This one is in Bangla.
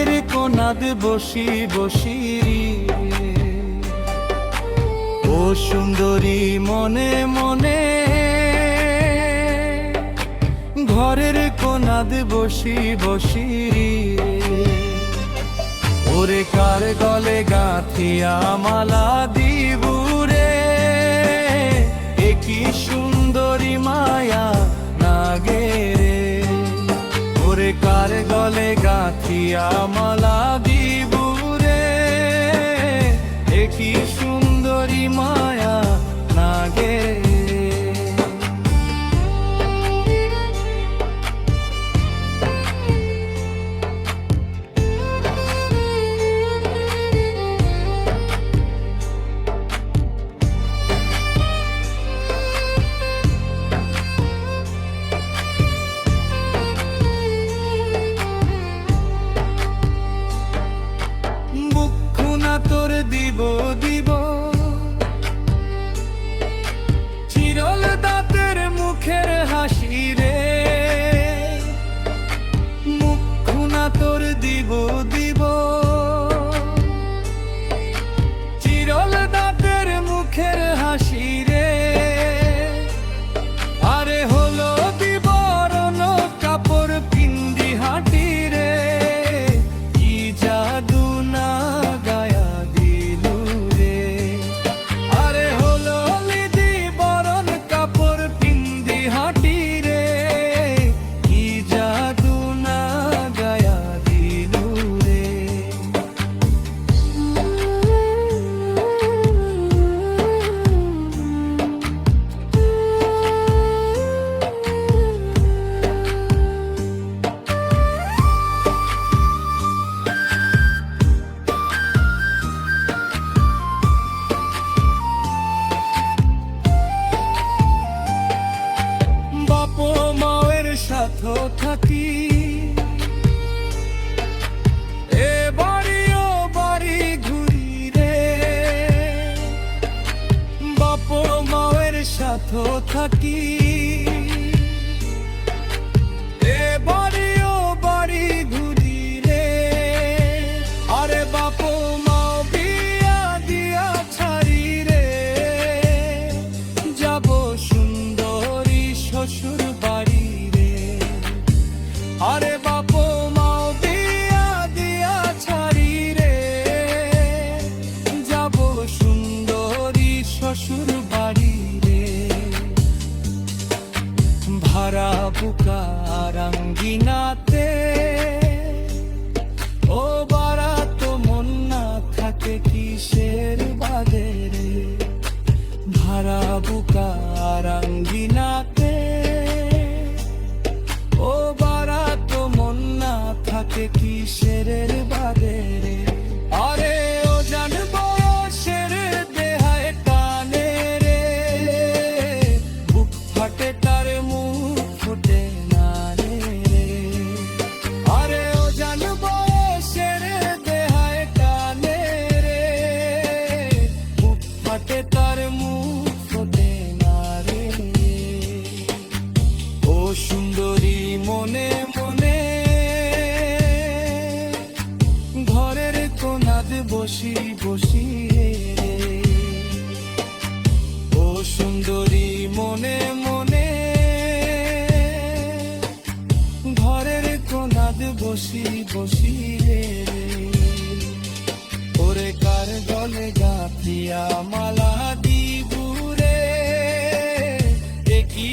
ঘরের কোনাদ বসি বসি ও সুন্দরী মনে মনে, ঘরের কোনাদ বসি বসি ওরে কার গলে গাঁথিয়া মালা দিবুরে, কি সুন্দরী মায়া নাগে রে, ওরে কার গলে গাঁথিয়া মালা দিবুরে, কি সুন্দরী মায়া নাগে রে। তোর দিব দিব চিরল দাঁতের মুখের হাসি রে, মুখখানা তোর দিব দিব চিরল দাঁতের মুখের হাসি রে, আরে হলো বিবরণ কাপড় পিন্দি হাঁটি রে, কি জাদু না সাথে থাকি এ বাড়িও বাড়ি ঘুরি রে, বাপ মায়ের সাথে থাকি এ বাড়িও বাড়ি ঘুরি রে, আরে বাপ মা বিয়া দিয়া ছাড়ি রে, যাব সুন্দরী শ্বশুর বাড়ি, আরে বাপ মাও বিয়া দিয়া ছাড়ি রে, যাব সুন্দরী শ্বশুর বাড়ি রে, ভাড়া বুকা রাঙ্গিনাতে ও বারাত মন না থাকে কিসের বাদে রে, ভাড়া বুকা রাঙ্গিনাতে ও বারাত মন না থাকে কিসের বাদে রে, আরে ও জানবো শের দেহায় টানে রে, বুক ফাটে তার মুখ ফোটে না রে, আরে ও জানবো শের দেহায় টানে রে, বুক ফাটে তার মুখ ফোটে না রে, ও সুন্দরী মনে মনে, ঘরের কোনাদ বসি বসি রে, ও সুন্দরী মনে মনে, ঘরের কোনাদ বসি বসি রে, ওরে কার গলে গাঁথিয়া মালা দিবুরে, কি